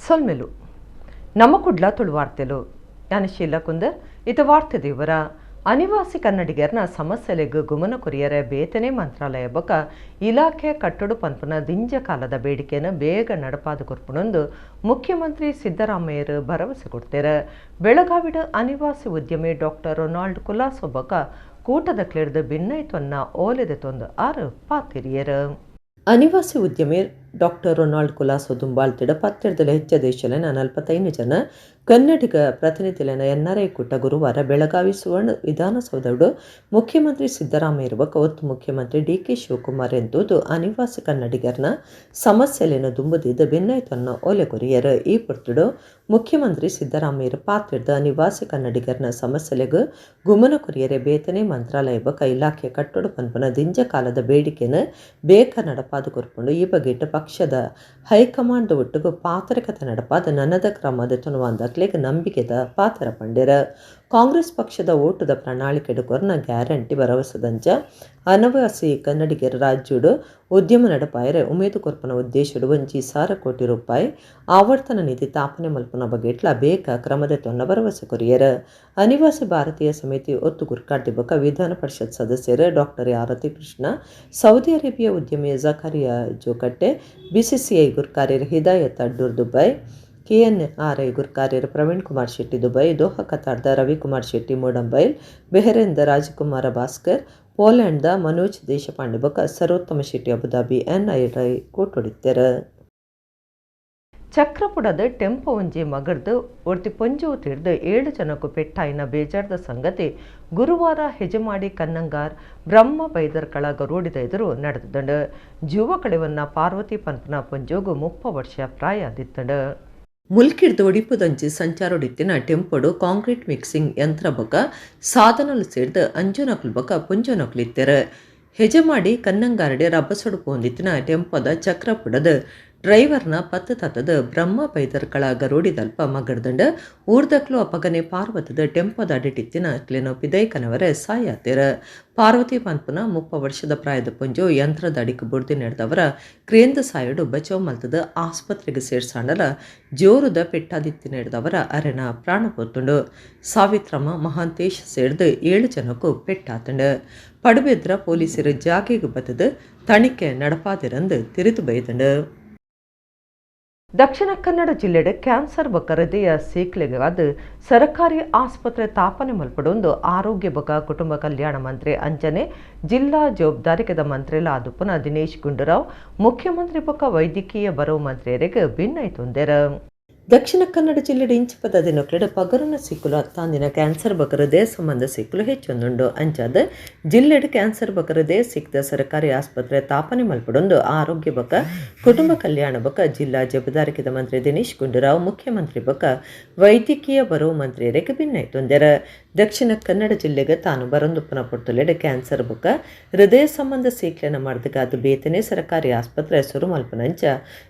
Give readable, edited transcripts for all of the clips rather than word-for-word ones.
ಸೊಲ್ಮೆಲು ನಮ್ಮ ಕುಡ್ಲ ತುಳುವಾರ್ತೆಲು ಯಾನ ಶೀಲ ಕುಂದರ್ ಇತ ವಾರ್ತೆ ದೇವರ ಅನಿವಾಸಿ ಕನ್ನಡಿಗರನ ಸಮಸ್ಯೆಲೆಗ್ ಗುಮನ ಕೊರಿಯರ ಬೇತನೆ ಮಂತ್ರಾಲಯ ಬೊಕ ಇಲಾಖೆ ಕಟ್ಟಡು ಪನ್ಪುನ ದಿಂಜ ಕಾಲದ ಬೇಡಿಕೆಯನ್ನು ಬೇಗ ನಡಪಾದ ಕೊರ್ಪುನೊಂದು ಮುಖ್ಯಮಂತ್ರಿ ಸಿದ್ದರಾಮಯ್ಯರು ಭರವಸೆ ಕೊಡ್ತಾರೆ. ಬೆಳಗಾವಿಡ ಅನಿವಾಸಿ ಉದ್ಯಮಿ ಡಾಕ್ಟರ್ ರೊನಾಲ್ಡ್ ಕುಲಾಸೊ ಬೊಕ ಕೂಟದ ಕ್ಲೇರ್ದ ಭಿನ್ನೈತೊನ್ನ ಓಲೆದೆ ತೊಂದು ಆರು ಪಾತಿರಿಯರು. ಅನಿವಾಸಿ ಉದ್ಯಮಿ ಡಾಕ್ಟರ್ ರೊನಾಲ್ಡ್ ಕುಲಾಸೊ ದುಂಬಾಳ್ತಿಡ ಪತ್ತೆಡ್ದಲ ಹೆಚ್ಚ ದೇಶಲನ 45 ಜನ ಕನ್ನಡಿಗ ಪ್ರತಿನಿಧಿಲನ ಎನ್ಆರ್ಐ ಕೂಟ ಗುರುವಾರ ಬೆಳಗಾವಿ ಸುವರ್ಣ ವಿಧಾನಸೌಧಡು ಮುಖ್ಯಮಂತ್ರಿ ಸಿದ್ದರಾಮಯ್ಯ ಬೊಕ ಒತ್ತು ಮುಖ್ಯಮಂತ್ರಿ ಡಿ.ಕೆ. ಶಿವಕುಮಾರ್ ಎಂತುದು ಅನಿವಾಸಿ ಕನ್ನಡಿಗರನ ಸಮಸ್ಯೆಲೇನು ದುಂಬುದಿದ್ದ ಭಿನ್ನೈತೊನ್ನ ಓಲೆ ಕೊರಿಯರು. ಈ ಪುರ್ತುಡು ಮುಖ್ಯಮಂತ್ರಿ ಸಿದ್ದರಾಮಯ್ಯ ಪಾತ್ರೆಡ್ದ ಅನಿವಾಸಿ ಕನ್ನಡಿಗರನ ಸಮಸ್ಯೆಲೆಗ್ ಗುಮನ ಕೊರಿಯರೆ ಬೇತನೆ ಮಂತ್ರಾಲಯ ಬೊಕ ಇಲಾಖೆ ಕಟ್ಟಡ ಪನ್ಪುನ ದಿಂಜ ಕಾಲದ ಬೇಡಿಕೆಯನ್ನು ಬೇಗ ನಡಪಾದು ಕೊರ್ಪುಂಡು ಈ ಬಗ್ಗೆ ಪಕ್ಷದ ಹೈಕಮಾಂಡ್ ಒಟ್ಟಿಗೂ ಪಾತ್ರಕತೆ ನಡಪಾದ ನನ್ನದ ಕ್ರಮದ ತುನುವಂದಕ್ಲೆಗ್ ನಂಬಿಕೆದ ಪಾತ್ರ ಪಂಡಿರ. ಕಾಂಗ್ರೆಸ್ ಪಕ್ಷದ ಓಟದ ಪ್ರಣಾಳಿಕೆಡು ಕೊರ್ನ ಗ್ಯಾರಂಟಿ ಭರವಸದಂಚ ಅನಿವಾಸಿ ಕನ್ನಡಿಗರ ರಾಜ್ಯಡು ಉದ್ಯಮ ನಡಪಾಯರೆ ಉಮೇದು ಕೊರ್ಪನ ಉದ್ದೇಶಡು 1,000 ಕೋಟಿ ರೂಪಾಯಿ ಆವರ್ತನ ನಿಧಿ ಸ್ಥಾಪನೆ ಮಲ್ಪನ ಬಗೆಟ್ಲ ಬೇಗ ಕ್ರಮದ ತೊನ್ನ ಭರವಸೆ ಕೊರಿಯರ. ಅನಿವಾಸಿ ಭಾರತೀಯ ಸಮಿತಿ ಒತ್ತು ಗುರ್ಕಾಡ್ಡಿ ಬೊಕ ವಿಧಾನ ಪರಿಷತ್ ಸದಸ್ಯರು doctor Arathi Krishna, Saudi Arabia ಉದ್ಯಮಿ ಜಕರಿಯಾ ಜೋಕಟ್ಟೆ, ಬಿಸಿಸಿಐ ಗುರ್ಕಾರ್ಯರು ಹಿದಾಯತ್ ಅಡ್ಡೂರ್ ದುಬೈ, ಕೆಎನ್ಆರ್ಐ ಗುರ್ಕಾರ್ಯರು ಪ್ರವೀಣ್ ಕುಮಾರ್ ಶೆಟ್ಟಿ ದುಬೈ, ದೋಹಾ ಕತಾರ್ದ ರವಿಕುಮಾರ್ ಶೆಟ್ಟಿ ಮೊಡಂಬೈಲ್, ಬೆಹರೇನ್ದ ರಾಜಕುಮಾರ ಭಾಸ್ಕರ್, ಪೋಲೆಂಡ್ದ ಮನೋಜ್ ದೇಶಪಾಂಡೆ ಬೊಕ ಸರೋತ್ತಮ ಶೆಟ್ಟಿ ಅಬುದಾಬಿ ಎನ್ಐಐ ಕೂಟೊಡಿತ್ತೆರು. ಚಕ್ರಪುಡದ ಟೆಂಪೋ ಒಂಜಿ ಮಗರ್ದು ಒರ್ತಿ ಪೊಂಜು ತಿರ್ದು 7 ಜನಕ್ಕೂ ಪೆಟ್ಟಾಯಿನ ಬೇಜಾರ್ದ ಸಂಗತಿ ಗುರುವಾರ ಹೆಜಮಾಡಿ ಕನ್ನಂಗಾರ್ ಬ್ರಹ್ಮ ಬೈದರ್ಕಳ ಗರೋಡಿದ ಎದುರು ನಡೆದುಂಡು. ಜೀವ ಕಳೆವನ್ನ ಪಾರ್ವತಿ ಪನ್ಪನ ಪೊಂಜೋಗು 30 ವರ್ಷ ಪ್ರಾಯ ಆದಿತ್ತಂಡು. ಮುಲ್ಕಿಡ್ದು ಒಡಿಪುದಂಜಿ ಸಂಚಾರೊಡಿತ್ತಿನ ಟೆಂಪೋಡು ಕಾಂಕ್ರೀಟ್ ಮಿಕ್ಸಿಂಗ್ ಯಂತ್ರ ಬೊಕ ಸಾಧನಲು ಸೇರ್ದು 5 ನಕಲು ಬೊಕ ಪೊಂಜು ನಕಲಿತ್ತೆರು. ಹೆಜಮಾಡಿ ಕನ್ನಂಗಾರಡೆ ರಬ್ಬಸೊಡು ಪೋಂದಿತ್ತಿನ ಟೆಂಪೋದ ಚಕ್ರಪುಡದ ಡ್ರೈವರ್ನ ಪತ್ತು ತತ್ತದ ಬ್ರಹ್ಮ ಬೈದರ್ಕಳ ಗರೋಡಿದಲ್ಪ ಮಗಡ್ದಂಡ ಊರ್ದಕ್ಲು ಅಪಗನೆ ಪಾರ್ವತದ ಟೆಂಪೋದ ಅಡಿಟಿತ್ತಿನ ಕ್ಲೆನೋ ಪಿದೈಕನವರ ಸಾಯಾತೆರ. ಪಾರ್ವತಿ ಪನ್ಪುನ 30 ವರ್ಷದ ಪ್ರಾಯದ ಪೊಂಜು ಯಂತ್ರದ ಅಡಿಕೆ ಬುಡ್ದಿ ನಡೆದವರ ಕ್ರೇಂದ ಸಾಯಡು ಬಚಾವ್ ಮಲ್ತದ ಆಸ್ಪತ್ರೆಗೆ ಸೇರ್ಸಾಂಡಲ ಜೋರುದ ಪೆಟ್ಟಾದಿತ್ತಿ ನಡೆದವರ ಅರೆನ ಪ್ರಾಣ ಪೊತ್ತುಂಡು. ಸಾವಿತ್ರಮ್ಮ ಮಹಾಂತೇಶ್ ಸೇರ್ದು 7 ಜನಕ್ಕೂ ಪೆಟ್ಟಾತಂಡು. ಪಡುಬೆದ್ರ ಪೊಲೀಸರು ಜಾಗೆಗೆ ಬತ್ತದ ತಣಿಕೆ ನಡಪಾದಿರಂದು ತಿರಿದು ಬೈದಂಡು. ದಕ್ಷಿಣ ಕನ್ನಡ ಜಿಲ್ಲೆಡೆ ಕ್ಯಾನ್ಸರ್ ಬೊಕ ಹೃದಯ ಸೀಕ್ಲೆಗಾದ ಸರ್ಕಾರಿ ಆಸ್ಪತ್ರೆ ಸ್ಥಾಪನೆ ಮಲ್ಪಡೊಂದು ಆರೋಗ್ಯ ಬೊಕ ಕುಟುಂಬ ಕಲ್ಯಾಣ ಮಂತ್ರಿ ಅಂಚನೆ ಜಿಲ್ಲಾ ಜವಾಬ್ದಾರಿಕೆದ ಮಂತ್ರಿಲ ಆದುಪುನ ದಿನೇಶ್ ಗುಂಡೂರಾವ್ ಮುಖ್ಯಮಂತ್ರಿ ಬೊಕ ವೈದ್ಯಕೀಯ ಬರವು ಮಂತ್ರಿಯರಿಗೆ ಭಿನ್ನೈತೊಂದೆರ. ದಕ್ಷಿಣ ಕನ್ನಡ ಜಿಲ್ಲೆಡೆ ಇಂಚು ಪದ ದಿನಕ್ಲೆಡೆ ಪಗರನ ಸಿಕ್ಕುಲು ಹತ್ತಾಂದಿನ ಕ್ಯಾನ್ಸರ್ ಬೊಕ ಹೃದಯ ಸಂಬಂಧ ಸಿಕ್ಕುಲು ಹೆಚ್ಚೊಂದುಂಡು. ಅಂಚಾದ ಜಿಲ್ಲೆಡೆ ಕ್ಯಾನ್ಸರ್ ಬೊಕ ಹೃದಯ ಸಿಕ್ಕದ ಸರ್ಕಾರಿ ಆಸ್ಪತ್ರೆ ಸ್ಥಾಪನೆ ಮಲ್ಪಡೊಂದು ಆರೋಗ್ಯ ಬೊಕ ಕುಟುಂಬ ಕಲ್ಯಾಣ ಬೊಕ ಜಿಲ್ಲಾ ಜವಾಬ್ದಾರಿಕೆದ ಮಂತ್ರಿ ದಿನೇಶ್ ಗುಂಡೂರಾವ್ ಮುಖ್ಯಮಂತ್ರಿ ಬೊಕ ವೈದ್ಯಕೀಯ ಬರವು ಮಂತ್ರಿಯರಿಗೆ ಭಿನ್ನೈತೊಂದೆರ. ದಕ್ಷಿಣ ಕನ್ನಡ ಜಿಲ್ಲೆಗೆ ತಾನು ಬರೊಂದುಪ್ಪನ ಪೊರ್ತುಲೆಡೆ ಕ್ಯಾನ್ಸರ್ ಬೊಕ ಹೃದಯ ಸಂಬಂಧ ಸೀಕ್ಲೆನ ಮಾಡ್ದಗಾದು ಬೇತನೆ ಸರ್ಕಾರಿ ಆಸ್ಪತ್ರೆ ಸುರು ಮಲ್ಪನಂಚ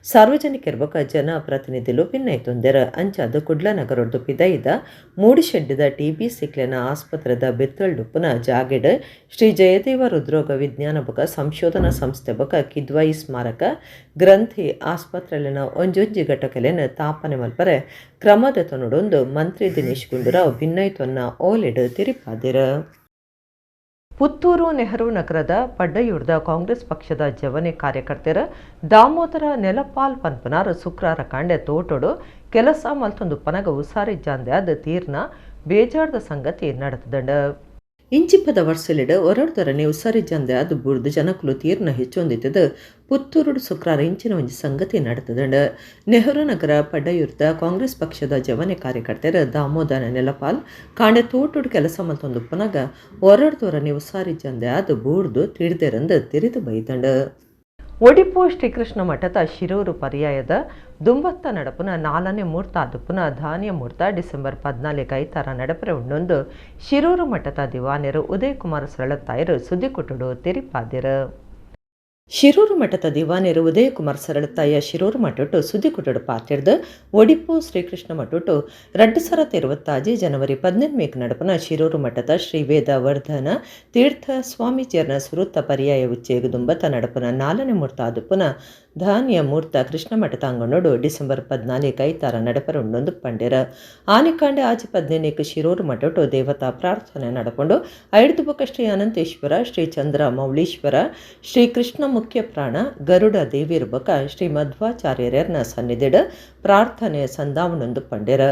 ಸಾರ್ವಜನಿಕರ ಬೊಕ ಜನ ಪ್ರತಿನಿಧಿಲು ಭಿನ್ನೈತು ತೊಂದರ. ಅಂಚಾದ ಕುಡ್ಲನಗರೊಡ್ದು ಪಿದೈದ ಮೂಡಿಶೆಡ್ಡಿದ ಟಿಬಿ ಸಿಕ್ಲೆನ ಆಸ್ಪತ್ರೆದ ಬೆತ್ತಳ್ಡುಪ್ಪುನ ಜಾಗೆಡ್ ಶ್ರೀ ಜಯದೇವ ಹೃದ್ರೋಗ ವಿಜ್ಞಾನ ಬೊಕ ಸಂಶೋಧನಾ ಸಂಸ್ಥೆ ಬೊಕ ಕಿದ್ವಾಯಿ ಸ್ಮಾರಕ ಗ್ರಂಥಿ ಆಸ್ಪತ್ರೆಲಿನ ಒಂಜೊಂಜಿ ಘಟಕಲೆನ ಸ್ಥಾಪನೆ ಮಲ್ಪರೆ ಕ್ರಮದ ತೊನೊಡೊಂದು ಮಂತ್ರಿ ದಿನೇಶ್ ಗುಂಡೂರಾವ್ ಭಿನ್ನೈತೊನ್ನ ಓಲೆಡ್ ತಿರಿಪಾದಿರ. ಪುತ್ತೂರು ನೆಹರು ನಗರದ ಪಡ್ಡಯೂರ್ದ ಕಾಂಗ್ರೆಸ್ ಪಕ್ಷದ ಜವನೆ ಕಾರ್ಯಕರ್ತರ ದಾಮೋದರ ನೆಲಪಾಲ್ ಪನ್ಪನಾರ್ ಶುಕ್ರವಾರ ಕಾಂಡೆ ತೋಟೋಡು ಕೆಲಸ ಮಲ್ತೊಂದು ಪನಗ ಉಸಾರಿಜ್ಜಾಂದೆ ಅದ ತೀರ್ನ ಬೇಜಾರ್ದ ಸಂಗತಿ ನಡೆದಂಡ. ಇಂಚಿಪ್ಪದ ವರ್ಷಲಿಡು ಹೊರಡ್ದರನೆ ಉಸಾರಿಜ್ಜಾಂದೆ ಅದು ಬುಡ್ದು ಜನಕುಲು ತೀರ್ನ ಹೆಚ್ಚೊಂದಿತ್ತದ ಪುತ್ತೂರುಡು ಶುಕ್ರವಾರ ಇಂಚಿನ ಒಂಜಿ ಸಂಗತಿ ನಡೆದಂಡ. ನೆಹರು ನಗರ ಪಡ್ಡಯೂರ್ದ ಕಾಂಗ್ರೆಸ್ ಪಕ್ಷದ ಜವನೆ ಕಾರ್ಯಕರ್ತರ ದಾಮೋದರ ನೆಲಪಾಲ್ ಕಾಂಡೆ ತೋಟೋಡು ಕೆಲಸ ಮಲ್ತೊಂದು ಪನಗ ಹೊರಡ್ದರನೆ ಉಸಾರಿಜ್ಜಾಂದೆ ಅದು ಬೂಡ್ದು ತಿಡ್ದೆರಂದು ತಿರಿದು ಬೈದಂಡ. ಒಡಿಪು ಶ್ರೀಕೃಷ್ಣ ಮಠದ ಶಿರೂರು ಪರ್ಯಾಯದ ದುಂಬತ್ತ ನಡಪುನ 4ನೇ ಮೂರ್ತ ಆದುಪುನ ಧಾನ್ಯ ಮೂರ್ತ ಡಿಸೆಂಬರ್ 14 ಐತಾರ ನಡಪರೆ ಉಣ್ಣೊಂದು ಶಿರೂರು ಮಠದ ದಿವಾನ್ಯರು ಉದಯ್ ಕುಮಾರ್ ಸರಳತ್ತಾಯರು ಸುದ್ದಿ ಕೊಟ್ಟುಡು ತಿರಿಪಾದಿರು. ಶಿರೂರು ಮಠದ ದಿವಾನ್ಯರು ಉದಯಕುಮಾರ್ ಸರಳತಾಯ ಶಿರೂರು ಮಠಟ್ಟು ಸುದ್ದಿ ಕೊಟ್ಟಡು ಪಾತಿರ್ದು ಒಡಿಪು ಶ್ರೀಕೃಷ್ಣ ಮಠಟ್ಟು 2026 ಜನವರಿ 18 ನಡಪನ ಶಿರೂರು ಮಠದ ಶ್ರೀ ವೇದ ವರ್ಧನ ತೀರ್ಥ ಸ್ವಾಮೀಜಿಯರ್ನ ಸುರುತ್ತ ಪರ್ಯಾಯ ಉಚ್ಚೇಗು ದುಂಬತ ನಡಪನ 4ನೇ ಮೂರ್ತ ಆದುಪುನ ಧಾನ್ಯ ಮೂರ್ತ ಕೃಷ್ಣಮಠ ತಾಂಗನೋಡು ಡಿಸೆಂಬರ್ 14 ಐತಾರ ನಡಪರುಂಡೊಂದು ಪಂಡೆರ ಆನಿಕಾಂಡೆ ಆಜಿ 15 ಶಿರೂರು ಮಠಟು ದೇವತಾ ಪ್ರಾರ್ಥನೆ ನಡಪುಂಡು ಐದು ಬೊಕ ಶ್ರೀ ಅನಂತೇಶ್ವರ ಶ್ರೀ ಚಂದ್ರ ಮೌಳೀಶ್ವರ ಶ್ರೀ ಕೃಷ್ಣ ಮುಖ್ಯ ಪ್ರಾಣ ಗರುಡ ದೇವಿರು ಬೊಕ ಶ್ರೀ ಮಧ್ವಾಚಾರ್ಯರ್ನ ಸನ್ನಿಧಿಡು ಪ್ರಾರ್ಥನೆ ಸಂದಾವನೊಂದು ಪಂಡೆರ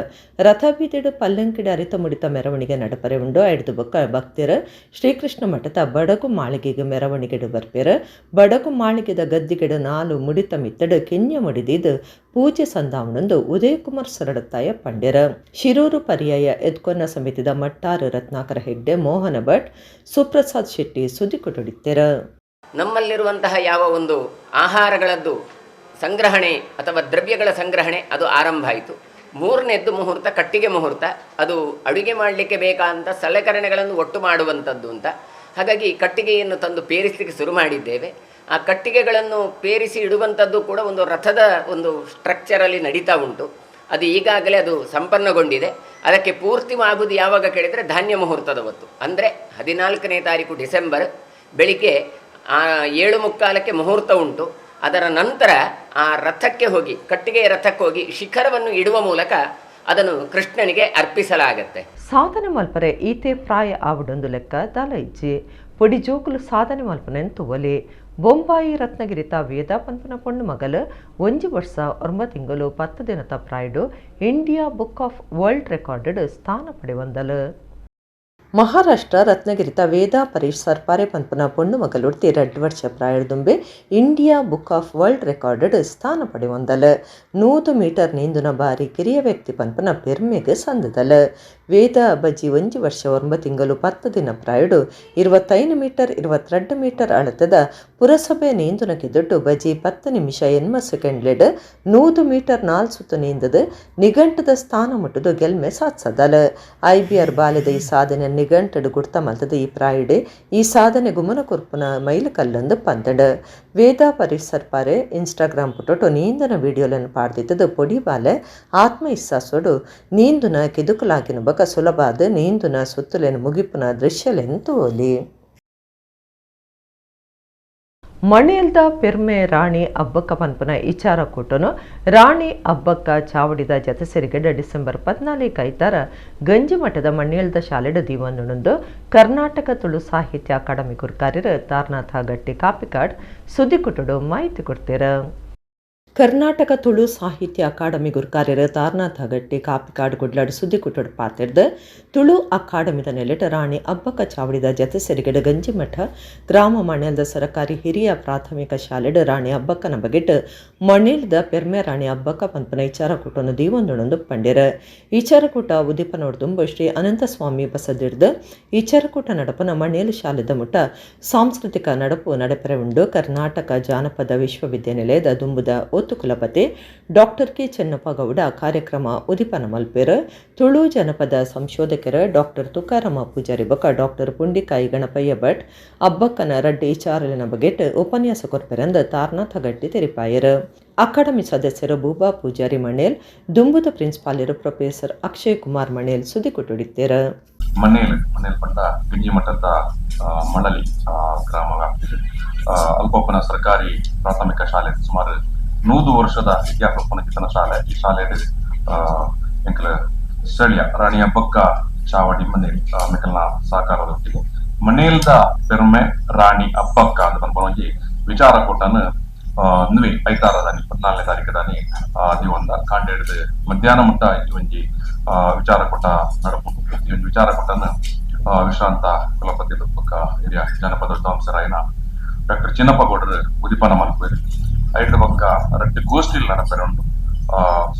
ರಥ ಬೀದಿಡು ಪಲ್ಲಂಕಿಡ ಅರಿತ ಮುಡಿತ ಮೆರವಣಿಗೆ ನಡಪರೆ ಉಂಡು ಐದು ಬೊಕ ಭಕ್ತಿರ ಶ್ರೀಕೃಷ್ಣ ಮಠದ ಬಡಗು ಮಾಳಿಗೆಗೆ ಮೆರವಣಿಗೆಡು ಬರ್ಪೆರ ಬಡಗು ಮಾಳಿಗೆದ ಗದ್ದಿಗೆಡು ನಾಲು ಮುಡಿತ ಮಿತ್ತಡು ಕೆನ್ಯ ಮುಡಿದಿದ್ದು ಪೂಜೆ ಸಂದಾವನೊಂದು ಉದಯಕುಮಾರ್ ಸರಡತ್ತಾಯ ಪಂಡ್ಯರ ಶಿರೂರು ಪರ್ಯಾಯ ಎದ್ಕೊನ್ನ ಸಮಿತಿದ ಮಟ್ಟಾರು ರತ್ನಾಕರ ಹೆಗ್ಡೆ ಮೋಹನ ಭಟ್ ಸುಪ್ರಸಾದ್ ಶೆಟ್ಟಿ ಸುದ್ದಿ ಕೊಟ್ಟೊಡಿತ್ತೆರ. ನಮ್ಮಲ್ಲಿರುವಂತಹ ಯಾವ ಒಂದು ಆಹಾರಗಳದ್ದು ಸಂಗ್ರಹಣೆ ಅಥವಾ ದ್ರವ್ಯಗಳ ಸಂಗ್ರಹಣೆ ಅದು ಆರಂಭ ಆಯಿತು. ಮೂರನೇದ್ದು ಮುಹೂರ್ತ ಕಟ್ಟಿಗೆ ಮುಹೂರ್ತ, ಅದು ಅಡುಗೆ ಮಾಡಲಿಕ್ಕೆ ಬೇಕಾದಂಥ ಸಲಕರಣೆಗಳನ್ನು ಒಟ್ಟು ಮಾಡುವಂಥದ್ದು ಅಂತ. ಹಾಗಾಗಿ ಕಟ್ಟಿಗೆಯನ್ನು ತಂದು ಪೇರಿಸಲಿಕ್ಕೆ ಶುರು ಮಾಡಿದ್ದೇವೆ. ಆ ಕಟ್ಟಿಗೆಗಳನ್ನು ಪೇರಿಸಿ ಇಡುವಂಥದ್ದು ಕೂಡ ಒಂದು ರಥದ ಒಂದು ಸ್ಟ್ರಕ್ಚರಲ್ಲಿ ನಡೀತಾ ಉಂಟು. ಅದು ಈಗಾಗಲೇ ಅದು ಸಂಪನ್ನಗೊಂಡಿದೆ. ಅದಕ್ಕೆ ಪೂರ್ತಿ ಆಗುವುದು ಯಾವಾಗ ಕೇಳಿದರೆ ಧಾನ್ಯ ಮುಹೂರ್ತದ ಹೊತ್ತು, ಅಂದರೆ 14ನೇ ತಾರೀಕು ಡಿಸೆಂಬರ್ ಬೆಳಿಗ್ಗೆ 7:45 ಮುಹೂರ್ತ ಉಂಟು. ಅದರ ನಂತರ ಆ ರಥಕ್ಕೆ ಹೋಗಿ ಕಟ್ಟಿಗೆಯ ರಥಕ್ಕೆ ಹೋಗಿ ಶಿಖರವನ್ನು ಇಡುವ ಮೂಲಕ ಅದನ್ನು ಕೃಷ್ಣನಿಗೆ ಅರ್ಪಿಸಲಾಗತ್ತೆ. ಸಾಧನೆ ಮಲ್ಪರೆ ಈತೆ ಪ್ರಾಯ ಆವಡೊಂದು ಲೆಕ್ಕ ದಾಲ ಇಜ್ಜಿ ಪೊಡಿ ಜೋಕುಲು ಸಾಧನೆ ಮಲ್ಪನೆಂತು ಒಲೆ ಬೊಂಬಾಯಿ ರತ್ನಗಿರಿತ ವೇದ ಪನ್ಪನ ಪೊಣ್ಣು ಮಗಲು 1 ವರ್ಷ 9 ತಿಂಗಳು 10 ದಿನದ ಪ್ರಾಯ್ಡು ಇಂಡಿಯಾ ಬುಕ್ ಆಫ್ ವರ್ಲ್ಡ್ ರೆಕಾರ್ಡೆಡ್ ಸ್ಥಾನ ಪಡೆವಂದಲು. ಮಹಾರಾಷ್ಟ್ರ ರತ್ನಗಿರಿತ ವೇದ ಪರೀಶ್ ಸರ್ಪಾರೆ ಪನ್ಪನ ಪೊಣ್ಣು ಮಗಲುಡ್ತಿ 2 ವರ್ಷ ಪ್ರಾಯದುಂಬೆ ಇಂಡಿಯಾ ಬುಕ್ ಆಫ್ ವರ್ಲ್ಡ್ ರೆಕಾರ್ಡೆಡ್ ಸ್ಥಾನ ಪಡೆವಂದಲು. 100 ಮೀಟರ್ ನೀಂದುನ ಬಾರಿ ಕಿರಿಯ ವ್ಯಕ್ತಿ ಪನ್ಪನ ಪೆರ್ಮೆಗೆ ಸಂದದಲು. ವೇದ ಬಜಿ 1 ವರ್ಷ 9 ತಿಂಗಳು 10 ದಿನ ಪ್ರಾಯಡು 25 ಮೀಟರ್ 22 ಮೀಟರ್ ಅಳತದ ಪುರಸಭೆ ನೀಂದುನಕ್ಕೆ ದೊಡ್ಡು ಬಜಿ 10 ನಿಮಿಷ 8 ಸೆಕೆಂಡ್ಲೆಡ್ 100 ಮೀಟರ್ 4 ಸುತ್ತು ನೀಂದದು ನಿಘಂಟದ ಸ್ಥಾನ ಮುಟ್ಟದು ಗೆಲ್ಮೆ ಸಾಧಿಸದಲು. IBR ಬಾಲ್ಯದ ಈ ಸಾಧನೆ ನಿಘಂಟಡು ಗುರ್ತ ಮಲ್ತದ ಈ ಪ್ರಾಯಿಡೆ ಈ ಸಾಧನೆ ಗುಮನ ಕುರ್ಪುನ ಮೈಲುಕಲ್ಲೊಂದು ಪಂದಡು. ವೇದ ಪರೀಶ್ ಸರ್ಪಾರೆ ಇನ್ಸ್ಟಾಗ್ರಾಮ್ ಪುಟೋಟು ನೀಂದನ ವಿಡಿಯೋలను ಪಾಡ್ದಿದ್ದದು ಪೊಡಿ ಬಾಲೆ ಆತ್ಮವಿಶ್ವಾಸೋಡು ನೀಂದುನ ಕಿದುಕಲಾಗಿನ ಬಕ ಸುಲಭಾದ ನೀಂದುನ ಸುತ್ತುಲೆನು ಮುಗಿಪುನ ದೃಶ್ಯಲೆನು ತೋಲಿ. ಮಣಿಯಲ್ದ ಪೆರ್ಮೆ ರಾಣಿ ಅಬ್ಬಕ್ಕ ಪನ್ಪನ ಇಚಾರ ಕೂಟನು ರಾಣಿ ಅಬ್ಬಕ್ಕ ಚಾವಡಿದ ಜತಸೆರಿಗಡ ಡಿಸೆಂಬರ್ 14 ಐತಾರ ಗಂಜಿಮಠದ ಮಣಿಯಲ್ದ ಶಾಲೆಡ ದೀವನ್ನೊಂದು ಕರ್ನಾಟಕ ತುಳು ಸಾಹಿತ್ಯ ಅಕಾಡೆಮಿ ಗುರ್ಕಾರ್ಯರ ತಾರನಾಥ ಗಟ್ಟಿ ಕಾಪಿಕಾಡ್ ಸುದ್ದಿ ಕುಟುಡು ಮಾಹಿತಿ ಕೊಡ್ತೀರ. ಕರ್ನಾಟಕ ತುಳು ಸಾಹಿತ್ಯ ಅಕಾಡೆಮಿ ಗುರ್ಕಾರ್ಯರ ತಾರನಾಥ ಗಟ್ಟಿ ಕಾಪಿಕಾಡ್ ಗುಡ್ಲಾಡು ಸುದ್ದಿ ಕುಟುಡು ಪಾತಿರ್ದು ತುಳು ಅಕಾಡೆಮಿದ ನೆಲೆಟ ರಾಣಿ ಅಬ್ಬಕ್ಕ ಚಾವಡಿದ ಜತಸೆರಿಗಡ ಗಂಜಿಮಠ ಗ್ರಾಮ ಮಣ್ಯಲ್ದ ಸರಕಾರಿ ಹಿರಿಯ ಪ್ರಾಥಮಿಕ ಶಾಲೆಡ್ ರಾಣಿ ಅಬ್ಬಕ್ಕನ ಬಗೆಟ್ ಮಣ್ಯಲ್ದ ಪೆರ್ಮೆ ರಾಣಿ ಅಬ್ಬಕ್ಕ ಪನ್ಪನ ಇಚಾರ ಕೂಟನು ದೀವೊಂದೊಂದು ಪಂಡಿರ. ಇಚಾರಕೂಟ ಉದಿಪನೋಡ್ದುಂಬ ಶ್ರೀ ಅನಂತಸ್ವಾಮಿ ಬಸದಿಡ್ದು ಇಚಾರಕೂಟ ನಡಪನ ಮಣ್ಯಲ್ ಶಾಲೆದ ಮುಟ ಸಾಂಸ್ಕೃತಿಕ ನಡಪು ನಡಪರೆ ಉಂಡು. ಕರ್ನಾಟಕ ಜಾನಪದ ವಿಶ್ವವಿದ್ಯಾನಿಲಯದ ದುಂಬುದ ಒತ್ತು ಕುಲಪತಿ ಡಾಕ್ಟರ್ ಕೆ ಚೆನ್ನಪ್ಪ ಗೌಡ ಕಾರ್ಯಕ್ರಮ ಉದಿಪನ ಮಲ್ಪೆರ. ತುಳು ಜನಪದ ಸಂಶೋಧಕರ ಡಾಕ್ಟರ್ ತುಕಾರಾಮ ಪೂಜಾರಿ ಬೊಕ ಡಾಕ್ಟರ್ ಪುಂಡಿಕಾಯಿ ಗಣಪಯ್ಯ ಭಟ್ ಅಬ್ಬಕ್ಕನ ರಡ್ಡಿ ಚಾರಲಿನ ಬಗೆಟ್ ಉಪನ್ಯಾಸ ಕೊರ್ಪೆರಂದ ತಾರನಾಥ ಗಟ್ಟಿ ತೆರಿಪಾಯರ. ಅಕಾಡೆಮಿ ಸದಸ್ಯರು ಬೂಬಾ ಪೂಜಾರಿ ಮಣೇಲ್ ದುಂಬುದ ಪ್ರಿನ್ಸಿಪಾಲರು ಪ್ರೊಫೆಸರ್ ಅಕ್ಷಯ್ ಕುಮಾರ್ ಮಣೇಲ್ ಸುದ್ದಿ ಕೊಟ್ಟೊಡಿದ್ದೇರ. ಮಣ್ಣೇಲ್ ಪಂಡ ಗಂಜಿಮಠದ ಮಳಲಿ ಗ್ರಾಮ ವ್ಯಾಪ್ತಿದೆ ಅಲ್ಪೋಪನ ಸರ್ಕಾರಿ ಪ್ರಾಥಮಿಕ ಶಾಲೆ ಸುಮಾರು 100 ವರ್ಷದ ಇತಿಹಾಸ ಕಿತ್ತನ ಶಾಲೆ. ಈ ಶಾಲೆ ಎಂಕಲ ಸ್ಥಳೀಯ ರಾಣಿ ಅಬ್ಬಕ್ಕ ಚಾವಡಿ ಮನೇಲ್ ಮಿಕಲ್ನ ಸಹಕಾರದೊಟ್ಟಿಗೆ ಮನೇಲ್ದ ಪೆರ್ಮೆ ರಾಣಿ ಅಬ್ಬಕ್ಕ ಅಂತ ಬಂದ್ಕೊಂಡಿ ವಿಚಾರ ಕೊಟ್ಟನು ನುವೆ ಐತಾರದಾನಿ 14ನೇ ತಾರೀಕದಾನಿ ದಿವಂದ ಕಾಂಡೇಡ್ದು ಮಧ್ಯಾಹ್ನ ಮುಟ್ಟ ಒಂಜಿ ವಿಚಾರ ಕೊಟ್ಟ ನಡಪು ಈ ಒಂದು ವಿಚಾರ ಕೊಟ್ಟನು ವಿಶ್ರಾಂತ ಕುಲಪತಿ ಬೊಕ್ಕ ಹಿರಿಯ ಜನಪದ ವಿದ್ವಾಂಸರಾಯನ ಡಾಕ್ಟರ್ ಚಿನ್ನಪ್ಪ ಗೌಡರು ಉದಿಪನ ಮಲ್ಪೇರು. ಐದು ಬೊಕ್ಕ ರಡ್ಡು ಗೋಷ್ಠಿಲ್ ನಡಪರೆ ಉಂಟು.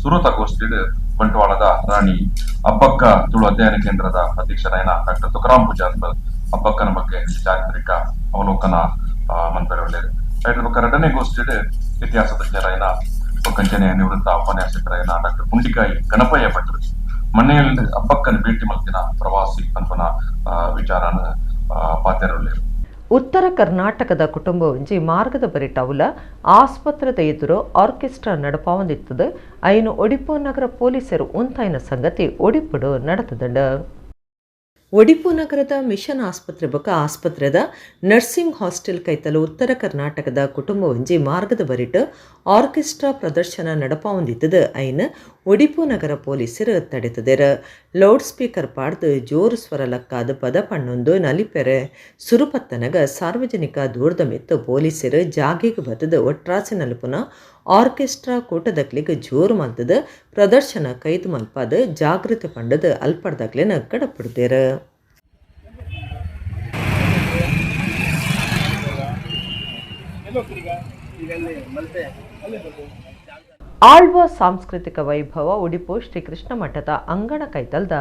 ಸುರತ ಗೋಷ್ಠಿಡ್ ಬಂಟ್ವಾಳದ ರಾಣಿ ಅಬ್ಬಕ್ಕ ತುಳು ಅಧ್ಯಯನ ಕೇಂದ್ರದ ಅಧ್ಯಕ್ಷರಾಯನ ಡಾಕ್ಟರ್ ತುಕಾರಾಮ್ ಪೂಜಾರ್ ಅಬ್ಬಕ್ಕನ ಬಗ್ಗೆ ಚಾರಿತ್ರಿಕ ಅವಲೋಕನ ಮನ್ಪೆರೆ ಒಳ್ಳೆಯದು. ಐದು ಬೊಕ್ಕ ಎರಡನೇ ಗೋಷ್ಠಿಡ್ ಇತಿಹಾಸ ತಜ್ಞರಾಯನ ಕಂಚನೆಯ ನಿವೃತ್ತ ಉಪನ್ಯಾಸಕರಾಯನ ಡಾಕ್ಟರ್ ಪುಂಡಿಕಾಯಿ ಗಣಪಯ್ಯ ಭಟ್ರು ಮನೆಯಲ್ಲಿ ಅಬ್ಬಕ್ಕನ ಭೇಟಿ ಮಲ್ತಿನ ಪ್ರವಾಸಿ ಅನ್ಪನ ವಿಚಾರನ ಪಾತ್ಯರ ಒಳ್ಳೆಯದು. ಉತ್ತರ ಕರ್ನಾಟಕದ ಕುಟುಂಬ ಒಂಜಿ ಮಾರ್ಗದ ಬರಿಟವುಲ ಆಸ್ಪತ್ರೆದ ಎದುರು ಆರ್ಕೆಸ್ಟ್ರಾ ನಡಪಾವಂದಿತ್ತದು ಐನು ಒಡಿಪು ನಗರ ಪೊಲೀಸರು ಉಂತಾಯಿನ ಸಂಗತಿ ಒಡಿಪುಡು ನಡೆತದಂಡ. ಒಡಿಪು ನಗರದ ಮಿಷನ್ ಆಸ್ಪತ್ರೆ ಬೊಕ ಆಸ್ಪತ್ರೆದ ನರ್ಸಿಂಗ್ ಹಾಸ್ಟೆಲ್ ಕೈತಲು ಉತ್ತರ ಕರ್ನಾಟಕದ ಕುಟುಂಬ ಒಂಜಿ ಮಾರ್ಗದ ಬರಿಟ್ ಆರ್ಕೆಸ್ಟ್ರಾ ಪ್ರದರ್ಶನ ನಡಪಾವೊಂದಿತ್ತದು ಐನ್ ಒಡಿಪು ನಗರ ಪೊಲೀಸರು ತಡೆತದೆರ್. ಲೌಡ್ ಸ್ಪೀಕರ್ ಪಾಡ್ದು ಜೋರು ಸ್ವರ ಲಕ್ಕಾದ ಪದ ಪಣ್ಣೊಂದು ನಲಿಪೆರೆ ಸುರುಪತ್ತನಗ ಸಾರ್ವಜನಿಕ ದೂರದ ಮೆತ್ತು ಪೊಲೀಸರು ಜಾಗಿಗೆ ಬತ್ತದ ಒಟ್ರಾಸಿ ನಲುಪುನ ಆರ್ಕೆಸ್ಟ್ರಾ ಕೂಟದಕ್ಲಿಗೆ ಜೋರು ಮಲ್ತದ ಪ್ರದರ್ಶನ ಕೈದು ಮಲ್ಪಾದ ಜಾಗೃತಿ ಪಂಡದ ಅಲ್ಪಡ್ದಾಗ್ಲೇನ ಕಡಪಿಡ್ದೇರ. ಆಳ್ವ ಸಾಂಸ್ಕೃತಿಕ ವೈಭವ ಉಡಿಪು ಶ್ರೀಕೃಷ್ಣ ಮಠದ ಅಂಗಣ ಕೈತಲ್ದ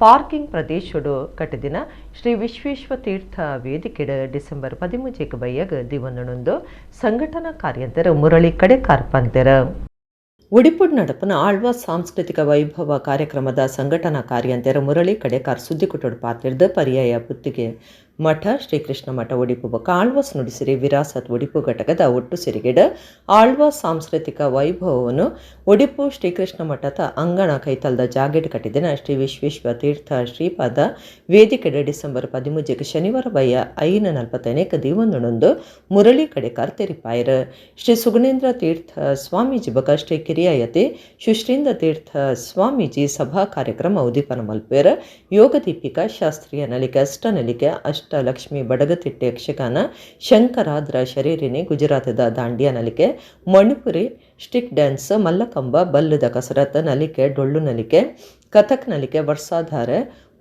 ಪಾರ್ಕಿಂಗ್ ಪ್ರದೇಶಡು ಕಟ್ಟಿದಿನ ಶ್ರೀ ವಿಶ್ವೇಶ್ವ ತೀರ್ಥ ವೇದಿಕೆಡ್ ಡಿಸೆಂಬರ್ 13 ಬೈಯಗ ದಿವನೊಂದು ಸಂಘಟನಾ ಕಾರ್ಯಂತರ ಮುರಳಿ ಕಡೆ ಕಾರ್ಪಂತೆರ. ಉಡಿಪುಡ್ ನಡಪನ ಆಳ್ವ ಸಾಂಸ್ಕೃತಿಕ ವೈಭವ ಕಾರ್ಯಕ್ರಮದ ಸಂಘಟನಾ ಕಾರ್ಯಂತರ ಮುರಳಿ ಕಡೆಕಾರ್ ಸುದ್ದಿಕುಟೋಡು ಪಾತಿರ್ದ ಪರ್ಯಾಯ ಪುತ್ತಿಗೆ ಮಠ ಶ್ರೀಕೃಷ್ಣ ಮಠ ಉಡಿಪು ಬೊಕ ಆಳ್ವಾಸ್ ನುಡಿಸಿರಿ ವಿರಾಸತ್ ಉಡಿಪು ಘಟಕದ ಒಟ್ಟು ಸಿರಿಗೆಡ ಆಳ್ವ ಸಾಂಸ್ಕೃತಿಕ ವೈಭವವನ್ನು ಉಡಿಪು ಶ್ರೀಕೃಷ್ಣ ಮಠದ ಅಂಗಣ ಕೈತಲ್ದ ಜಾಗೆಡ್ ಕಟ್ಟಿದಿನ ಶ್ರೀ ವಿಶ್ವೇಶ್ವ ತೀರ್ಥ ಶ್ರೀಪಾದ ವೇದಿಕೆಡ ಡಿಸೆಂಬರ್ 13 ಶನಿವಾರ ಬಯ್ಯ 5:45 ದಿವಂದೊಂದು ಮುರಳಿ ಕಡೆಕಾರ್ ತೆರಿಪಾಯರ್. ಶ್ರೀ ಸುಗುಣೇಂದ್ರ ತೀರ್ಥ ಸ್ವಾಮೀಜಿ ಬೊಕ ಶ್ರೀ ಕಿರಿಯಾಯತಿ ಸುಶ್ರೀಂದ್ರ ತೀರ್ಥ ಸ್ವಾಮೀಜಿ ಸಭಾ ಕಾರ್ಯಕ್ರಮ ಉದ್ದೀಪನ ಮಲ್ಪೇರ್. ಯೋಗ ದೀಪಿಕಾ ಶಾಸ್ತ್ರೀಯ ನಲಿಕೆ ಅಷ್ಟನಲಿಕೆ ಲಕ್ಷ್ಮಿ ಬಡಗತಿಟ್ಟೆ ಯಕ್ಷಗಾನ ಶಂಕರಾದ್ರ ಶರೀರಿನಿ ಗುಜರಾತದ ದಾಂಡಿಯಾ ನಲಿಕೆ ಮಣಿಪುರಿ ಸ್ಟಿಕ್ ಡ್ಯಾನ್ಸ್ ಮಲ್ಲಕಂಬ ಬಲ್ಲದ ಕಸರತ್ ನಲಿಕೆ ಡೊಳ್ಳು ನಲಿಕೆ ಕಥಕ್ ನಲಿಕೆ ವರ್ಷಾಧಾರ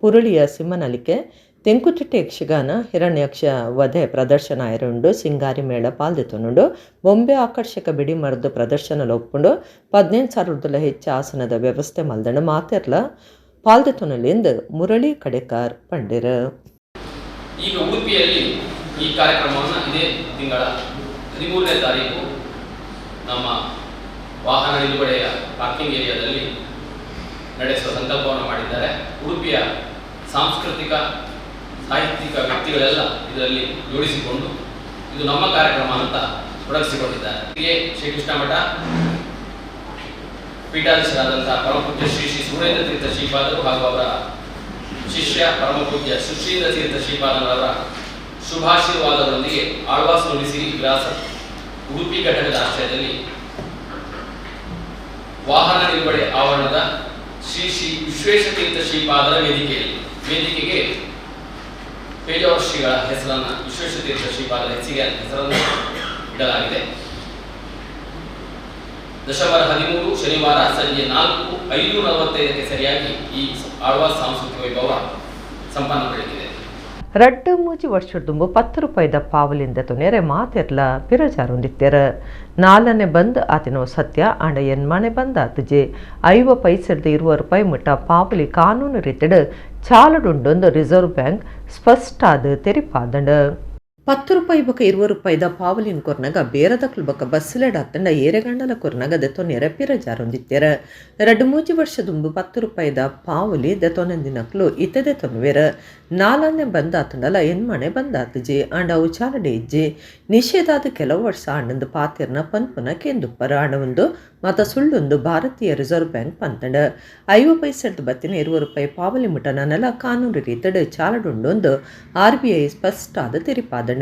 ಪುರುಳಿಯ ಸಿಂಹ ನಲಿಕೆ ತೆಂಕುತಿಟ್ಟೆ ಯಕ್ಷಗಾನ ಹಿರಣ್ಯಕ್ಷ ವಧೆ ಪ್ರದರ್ಶನ ಆಯರುಂಡು ಸಿಂಗಾರಿ ಮೇಳ ಪಾಲ್ದೆತೊಂಡು ಬೊಂಬೆ ಆಕರ್ಷಕ ಬಿಡಿ ಮರದು ಪ್ರದರ್ಶನ ಒಪ್ಪುಂಡು 15,000 ಹೆಚ್ಚು ಆಸನದ ವ್ಯವಸ್ಥೆ ಮಲ್ದಣ ಮಾತೆರ್ಲ ಪಾಲ್ದೆತೊನಲಿಂದ ಮುರಳಿ ಕಡೆಕಾರ್ ಪಂಡಿರ. ಈಗ ಉಡುಪಿಯಲ್ಲಿ ಈ ಕಾರ್ಯಕ್ರಮವನ್ನು ಇದೇ ತಿಂಗಳ 13ನೇ ತಾರೀಕು ನಮ್ಮ ವಾಹನ ನಿಲುಗಡೆಯ ಪಾರ್ಕಿಂಗ್ ಏರಿಯಾದಲ್ಲಿ ನಡೆಸುವ ಸಂಕಲ್ಪವನ್ನು ಮಾಡಿದ್ದಾರೆ. ಉಡುಪಿಯ ಸಾಂಸ್ಕೃತಿಕ ಸಾಹಿತ್ಯಿಕ ವ್ಯಕ್ತಿಗಳೆಲ್ಲ ಇದರಲ್ಲಿ ಜೋಡಿಸಿಕೊಂಡು ಇದು ನಮ್ಮ ಕಾರ್ಯಕ್ರಮ ಅಂತ ತೊಡಗಿಸಿಕೊಂಡಿದ್ದಾರೆ. ಹೀಗೆ ಶ್ರೀಕೃಷ್ಣ ಮಠ ಪೀಠಾಧೀಶರಾದಂತಹ ಪರಮಪೂಜ್ಯ ಶ್ರೀ ಶ್ರೀ ಸುಗುಣೇಂದ್ರ ತೀರ್ಥ ಶ್ರೀಪಾದರು ಹಾಗೂ ಅವರ ಶಿಷ್ಯ ಪರಮಪೂಜ್ಯ ಸುಶ್ರೀಂದ್ರ ತೀರ್ಥ ಶ್ರೀಪಾದನವರ ಶುಭಾಶೀರ್ವಾದದೊಂದಿಗೆ ಆಳ್ವಾಸ್ ನುಡಿಸಿರಿ ವಿರಾಸತ್ ಉಡುಪಿ ಘಟಕದ ಆಶ್ರಯದಲ್ಲಿ ವಾಹನ ನಿಲುಗಡೆ ಆವರಣದ ಶ್ರೀ ಶ್ರೀ ವಿಶ್ವೇಶ್ವ ತೀರ್ಥ ಶ್ರೀಪಾದರ ವೇದಿಕೆಗೆ ಪೇಜಾವರ ಶ್ರೀಗಳ ಹೆಸರನ್ನು ವಿಶ್ವೇಶ್ವ ತೀರ್ಥ ಶ್ರೀಪಾದರ ಹೆಸರನ್ನು ಇಡಲಾಗಿದೆ. ಡಿಸೆಂಬರ್ 13 ಶನಿವಾರ ಸಂಜೆ 4:45 ಸರಿಯಾಗಿ ಈ ಆಳ್ವಾಸ್ ಸಾಂಸ್ಕೃತಿಕ ವೈಭವ ಸಂಪನ್ನಗೊಳ್ಳಲಿದೆ. ರಡ್ಡು ಮೂಜಿ ವರ್ಷದುಂಬು 10 ರೂಪಾಯಿದ ಪಾವಲಿಂದ ತೊನೆರೆ ಮಾತೆರ್ಲ ಪಿರಜಾರೊಂದಿತ್ತೆರ. 4ನೇ ಬಂದ್ ಆತಿನೋ ಸತ್ಯ ಆಂಡ ಎನ್ಮನೆ ಬಂದ್ ಆತಜೆ 5 ಪೈಸೆಡ್ದು 20 ರೂಪಾಯಿ ಮುಟ್ಟ ಪಾವಲಿ ಕಾನೂನು ರೀತಿಡ್ ಚಾಲಡುಂಡೊಂದು ರಿಸರ್ವ್ ಬ್ಯಾಂಕ್ ಸ್ಪಷ್ಟಾದ ತೆರಿಪಾದಂಡ. 10 ರೂಪಾಯಿ ಬೊಕ 20 ರೂಪಾಯಿದ ಪಾವಲಿನ ಕೊರ್ನಾಗ ಬೇರದಕ್ಲು ಬೊಕ ಬಸ್ಸಿಲೆಡ್ ಹತ್ತಂಡ ಏರೆಗಂಡಲ ಕೊರ್ನಾಗ ದೆತೊನೆರೆ ಪಿರಜಾರೊಂದಿತ್ತೆರ. 2-3 ವರ್ಷದುಂಬು 10 ರೂಪಾಯಿದ ಪಾವಲಿ ದೆತೊನೆಂದಿನಕ್ಲು ಇತದೆ ತೊನ್ವೆರ. 4ನೇ ಬಂದ್ ಆತಂಡಲ ಎನ್ಮನೆ ಬಂದಾತಜೆ ಆಂಡ ಅವು ಚಾಲಡೆ ಇಜ್ಜೆ ನಿಷೇಧಾದ ಕೆಲವು ವರ್ಷ ಆಂಡಂದು ಪಾತಿರ್ನ ಪನ್ಪುನ ಕೇಂದುಪ್ಪರ ಆಂಡವೊಂದು ಮತ ಸುಳ್ಳೊಂದು ಭಾರತೀಯ ರಿಸರ್ವ್ ಬ್ಯಾಂಕ್ ಪಂತಂಡ 5 ಪೈಸೆಡ್ದು ಬತ್ತಿನ 20 ರೂಪಾಯಿ ಪಾವಲಿ ಮುಟನನೆಲ ಕಾನೂನು ರೀತಿಡ್ ಚಾಲಡುಂಡೊಂದು RBI ಸ್ಪಷ್ಟಾದ ತೆರಿಪಾದಂಡ.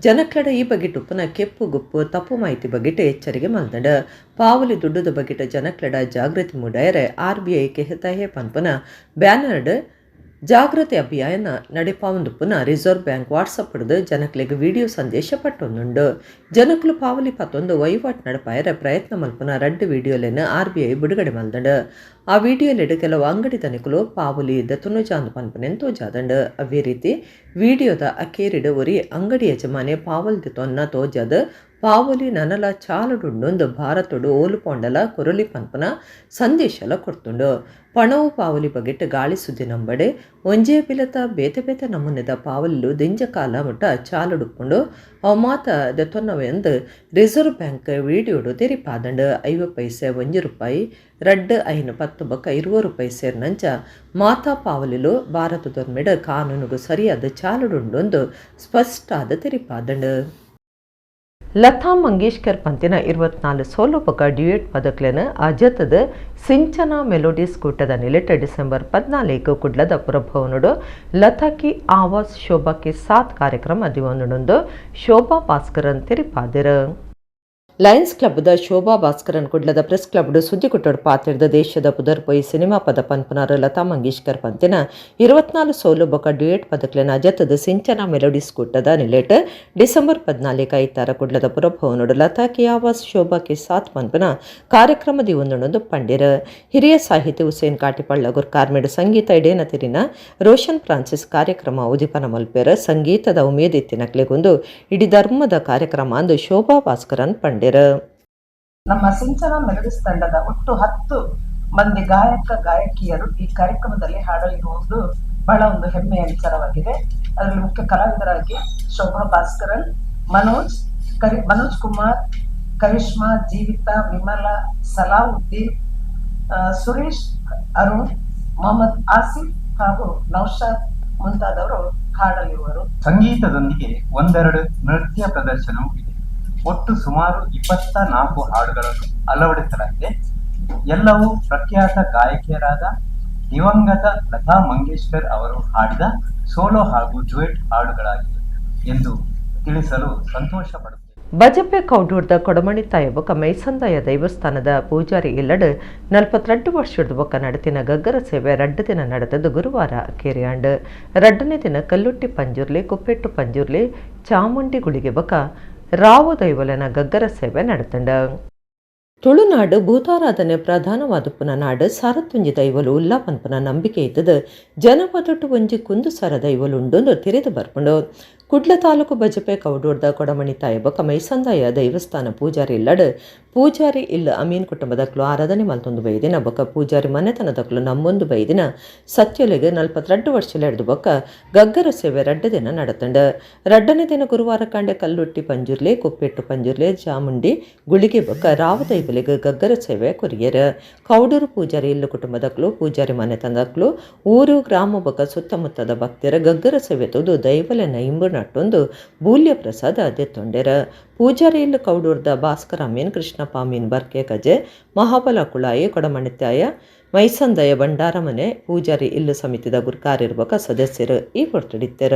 ಜನಕ್ಲೆಡ ಈ ಬಗೆಟ್ ಉಪ್ಪನ ಕೆಪ್ಪು ಗುಪ್ಪು ತಪ್ಪು ಮಾಹಿತಿ ಬಗೆಟ್ ಎಚ್ಚರಿಕೆ ಮಲ್ದಂಡ. ಪಾವಲಿ ದುಡ್ಡುದ ಬಗೆಟ್ ಜನಕ್ಲೆಡ ಜಾಗೃತಿ ಮೂಡಾಯರೆ RBI ಕೆಹತಾಹೆ ಪನ್ಪನ ಬ್ಯಾನರ್ಡ್ ಜಾಗೃತಿ ಅಭಿಯಾನ ನಡೆಪಾವಂದುಪ್ಪುನ ರಿಸರ್ವ್ ಬ್ಯಾಂಕ್ ವಾಟ್ಸಪ್ ಹಿಡಿದು ಜನಕ್ಲೆಗ್ ವಿಡಿಯೋ ಸಂದೇಶ ಪಟ್ಟೊಂದುಂಡು. ಜನಕ್ಲು ಪಾವಲಿ ಪತ್ತೊಂದು ವಹಿವಾಟು ನಡಪಾಯರ ಪ್ರಯತ್ನ ಮಲ್ಪುನ 2 ವಿಡಿಯೋಲೆನ RBI ಬಿಡುಗಡೆ ಮಲ್ದಂಡ. ಆ ವಿಡಿಯೋಲೆಡ್ ಕೆಲವು ಅಂಗಡಿ ತನಿಖಲು ಪಾವಲಿ ದತುನು ಜಾಂದು ಪನ್ಪನೆನ್ ತೋಜಾದಂಡ. ಅವೇ ರೀತಿ ವಿಡಿಯೋದ ಅಕೇರಿಡ್ ಒರಿ ಅಂಗಡಿ ಯಜಮಾನೆ ಪಾವಲ್ದಿ ತೊನ್ನ ತೋಜಾದ ಪಾವಲಿ ನನಲ ಚಾಲಡುಂಡೊಂದು ಭಾರತೊಡು ಓಲು ಪೊಂಡಲ ಕೊರಲಿ ಪನ್ಪನ ಸಂದೇಶಲ ಕೊಡ್ತುಂಡು. ಪಣವು ಪಾವಲಿ ಬಗೆಟ್ ಗಾಳಿ ಸುದ್ದಿ ನಂಬಡೆ ಒಂಜೇ ಪಿಲತ ಬೇತೆ ಬೇತೆ ನಮೂನೆದ ಪಾವಲಿಲು ದಿಂಜ ಕಾಲ ಮುಟ್ಟ ಚಾಲಡುಕೊಂಡು ಅವು ಮಾತ ದೆತೊನ್ನವೆ ಎಂದು ರಿಸರ್ವ್ ಬ್ಯಾಂಕ್ ವಿಡಿಯೋಡು ತೆರಿಪಾದಂಡ. 5 ಪೈಸೆ 1 ರೂಪಾಯಿ 2 ಐನು 10 ಬೊಕ 20 ರೂಪಾಯಿ ಸೇರ್ನಂಚ ಮಾತಾ ಪಾವಲಿಲು ಭಾರತದೊರ್ಮೆಡ ಕಾನೂನುಗು ಸರಿಯಾದ ಚಾಲಡುಂಡೊಂದು ಸ್ಪಷ್ಟಾದ ತೆರಿಪಾದಂಡ. ಲತಾ ಮಂಗೇಶ್ಕರ್ ಪಂತಿನ 24 ಸೋಲುಪಕ ಡ್ಯೂಯೆಟ್ ಪದಕ್ಲೆನ ಅಜತದ ಸಿಂಚನ ಮೆಲೋಡಿಸ್ ಕೂಟದ ನಿಲೆಟ ಡಿಸೆಂಬರ್ 14 ಕುಡ್ಲದ ಪುರಭವನುಡು ಲತಾಕಿ ಆವಾಸ್ ಶೋಭಾಕ್ಕೆ ಸಾತ್ ಕಾರ್ಯಕ್ರಮ ದಿವೊಂದುಂಡು ಶೋಭಾ ಭಾಸ್ಕರನ್ ತಿರಿಪಾದಿರ ಲಯನ್ಸ್ ಕ್ಲಬ್ದ ಶೋಭಾ ಭಾಸ್ಕರನ್ ಕುಡ್ಲದ ಪ್ರೆಸ್ ಕ್ಲಬ್ಡು ಸುದ್ದಿ ಕುಟ್ಟೋಡು ಪಾತಿರ್ದ ದೇಶದ ಪುದರ್ಪೊಯ್ ಸಿನಿಮಾ ಪದ ಪನ್ಪುನಾರು ಲತಾ ಮಂಗೇಶ್ಕರ್ ಪಂತಿನ 24 ಸೋಲು ಬೊಕ ಡ್ಯೂಯೆಟ್ ಪದಕ್ಲೆನ ಅಜತದ ಸಿಂಚನ ಮೆಲೋಡಿಸ್ ಕೂಟದ ನಿಲೆಟ್ ಡಿಸೆಂಬರ್ 14 ಐತಾರ ಕುಡ್ಲದ ಪುರಭವನುಡು ಲತಾಕಿ ಆವಾಸ್ ಶೋಭಾಕ್ಕೆ ಸಾತ್ ಪನ್ಪುನ ಕಾರ್ಯಕ್ರಮ ದಿವೊಂದುಂಡು ಪಂಡಿರ ಹಿರಿಯ ಸಾಹಿತಿ ಹುಸೇನ್ ಕಾಟಿಪಳ್ಳ ಗುರ್ಕಾರ್ಮೆಡು ಸಂಗೀತ ಇಡೇನ ತಿರಿನ ರೋಷನ್ ಫ್ರಾನ್ಸಿಸ್ ಕಾರ್ಯಕ್ರಮ ಉದಿಪನ ಮಲ್ಪೆರ ಸಂಗೀತದ ಉಮೇದಿತ್ತಿನಕ್ಲೆಗೊಂದು ಇಡೀ ಧರ್ಮದ ಕಾರ್ಯಕ್ರಮ ಅಂದು ಶೋಭಾ ಭಾಸ್ಕರನ್ ಪಂಡಿರ ನಮ್ಮ ಸಿಂಚನ ಮೆಲೋಡಿಸ್ ತಂಡದ ಒಟ್ಟು 10 ಮಂದಿ ಗಾಯಕಿಯರು ಈ ಕಾರ್ಯಕ್ರಮದಲ್ಲಿ ಹಾಡಲಿರುವುದು ಬಹಳ ಒಂದು ಹೆಮ್ಮೆಯ ವಿಚಾರವಾಗಿದೆ. ಅದರಲ್ಲಿ ಮುಖ್ಯ ಕಲಾವಿದರಾಗಿ ಶೋಭಾ ಭಾಸ್ಕರನ್, ಮನೋಜ್ ಕುಮಾರ್, ಕರಿಷ್ಮಾ, ಜೀವಿತಾ, ವಿಮಲಾ, ಸಲಾವುದ್ದೀನ್, ಸುರೇಶ್, ಅರುಣ್, ಮೊಹಮ್ಮದ್ ಆಸಿಫ್ ಹಾಗೂ ನೌಶಾದ್ ಮುಂತಾದವರು ಹಾಡಲಿರುವರು. ಸಂಗೀತದೊಂದಿಗೆ ಒಂದೆರಡು ನೃತ್ಯ ಪ್ರದರ್ಶನವೂ ಇದೆ. ಒಟ್ಟು ಸುಮಾರು 24 ಹಾಡುಗಳನ್ನು ಅಳವಡಿಸಲಾಗಿದೆ. ಎಲ್ಲವೂ ಪ್ರಖ್ಯಾತ ಗಾಯಕಿಯರಾದ ದಿವಂಗತ ಲತಾ ಮಂಗೇಶ್ಕರ್ ಅವರು ಹಾಡಿದ ಸೋಲೋ ಹಾಗೂ ಡ್ಯುಯೆಟ್ ಹಾಡುಗಳಾಗಿವೆ ಎಂದು ತಿಳಿಸಲು ಸಂತೋಷ ಪಡುತ್ತೇವೆ. ಬಜಪೆ ಕೌಡೂರ್ದ ಕೊಡಮಣಿ ತಾಯಬೊಕ ಮೈಸಂದಾಯ ದೈವಸ್ಥಾನದ ಪೂಜಾರಿ ಇಲ್ಲಡ್ 42 ವರ್ಷದ ಬೊಕ್ಕ ನಡತಿನ ಗಗ್ಗರ ಸೇವೆ 2 ದಿನ ನಡೆದದು ಗುರುವಾರ ಕೇರಿಯಾಂಡ್ 2ನೇ ದಿನ ಕಲ್ಲುಟ್ಟಿ ಪಂಜುರ್ಲಿ ಕುಪ್ಪೆಟ್ಟು ಪಂಜುರ್ಲಿ ಚಾಮುಂಡಿ ಗುಳಿಗೆ ಬೊಕ ರಾವು ದೈವಲನ ಗಗ್ಗರ ಸೇವೆ ನಡೆತಂಡ. ತುಳುನಾಡು ಭೂತಾರಾಧನೆ ಪ್ರಧಾನವಾದುಪುನ ನಾಡು ಸಾರತ್ತುಂಜಿ ದೈವಲು ಉಲ್ಲಾ ಪನ್ಪುನ ನಂಬಿಕೆ ಇದ್ದದು ಜನಪದೊಟ್ಟು ಒಂಜಿ ಕುಂದು ಸರ ದೈವಲುಂಡು ತಿರಿದು ಬರ್ಪುಂಡು. ಕುಡ್ಲ ತಾಲೂಕು ಬಜಪೆ ಕೌಡೂರ್ದ ಕೊಡಮಣಿ ತಾಯಬೊಕ ಮೈಸಂದಾಯ ದೈವಸ್ಥಾನ ಪೂಜಾರಿ ಇಲ್ಲಡ್ ಪೂಜಾರಿ ಇಲ್ಲ ಅಮೀನ್ ಕುಟುಂಬದಕ್ಲು ಆರಾಧನೆ ಮಲ್ತೊಂದು ಬೈದಿನ ಬೊಕ ಪೂಜಾರಿ ಮನೆತನದಕ್ಲು ನಮ್ಮೊಂದು ಬೈದಿನ ಸತ್ಯೊಲೆಗೆ 42 ವರ್ಷಲೆಡ್ದು ಬೊಕ ಗಗ್ಗರ ಸೇವೆ 2 ದಿನ ನಡೆತಂಡ. 2ನೇ ದಿನ ಗುರುವಾರ ಕಂಡೆ ಕಲ್ಲುಟ್ಟಿ ಪಂಜುರ್ಲೆ ಕುಪ್ಪೆಟ್ಟು ಪಂಜುರ್ಲೆ ಚಾಮುಂಡಿ ಗುಳಿಗೆ ಬೊಕ ರಾವ ದೈವಲಿಗೆ ಗಗ್ಗರ ಸೇವೆ ಕೊರಿಯರ. ಕೌಡೂರು ಪೂಜಾರಿ ಇಲ್ಲು ಕುಟುಂಬದಕ್ಲು ಪೂಜಾರಿ ಮನೆತನದಕ್ಲು ಊರು ಗ್ರಾಮ ಬೊಕ ಸುತ್ತಮುತ್ತದ ಭಕ್ತರ ಗಗ್ಗರ ಸೇವೆ ತುದು ದೈವಲೆ ನೈಂಬು ನಟ್ಟೊಂದು ಬೂಲ್ಯ ಪ್ರಸಾದ ದೆತ್ತೊಂಡೆರ. ಪೂಜಾರಿ ಇಲ್ಲು ಕೌಡೂರ್ದ ಭಾಸ್ಕರ ಅಮೀನ್, ಕೃಷ್ಣಪ್ಪ ಅಮೀನ್, ಬರ್ಕೆ ಕಜೆ, ಮಹಾಬಲ ಕುಳಾಯಿ, ಕೊಡಮಣಿತ್ಯಾಯ, ಮೈಸಂದಯ ಭಂಡಾರ ಮನೆ ಪೂಜಾರಿ ಇಲ್ಲು ಸಮಿತಿದ ಗುರ್ಕಾರಿರ್ಬಕ ಸದಸ್ಯರು ಈ ಹೊರತಡಿತ್ತರ.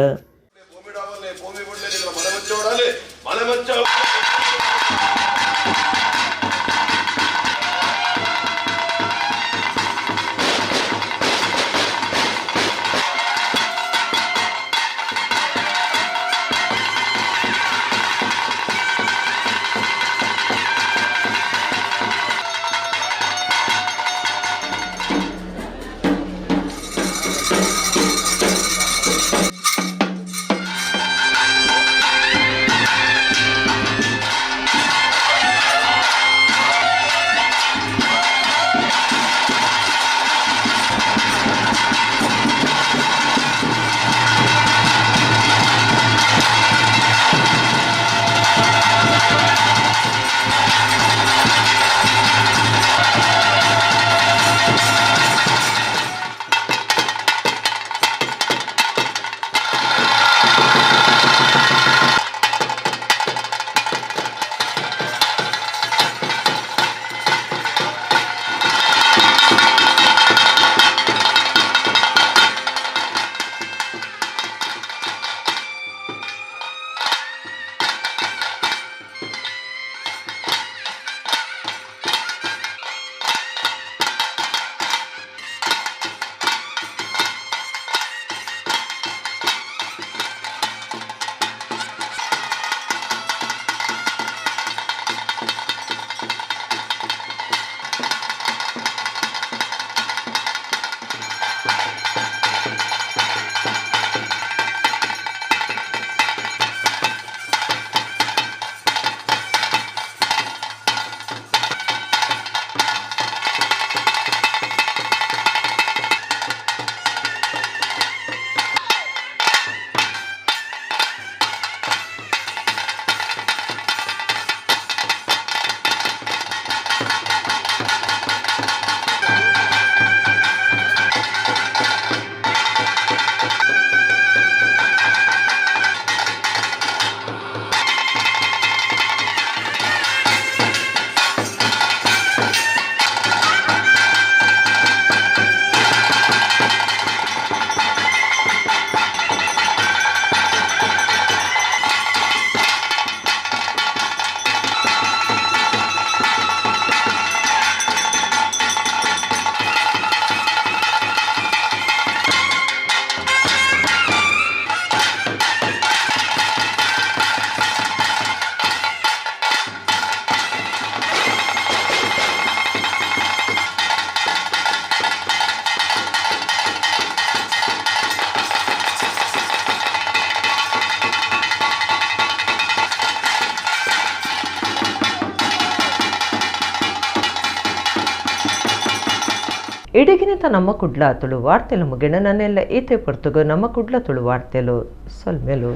ಇಡಗಿನಿತ ನಮ್ಮ ಕುಡ್ಲ ತುಳು ವಾರ್ತೆಲು ಮುಗಿಣ ನನ್ನೆಲ್ಲ ಈತೆ ಪೊರ್ತುಗು ನಮ್ಮ ಕುಡ್ಲ ತುಳು ವಾರ್ತೆಲು ಸೊಲ್ಮೆಲು.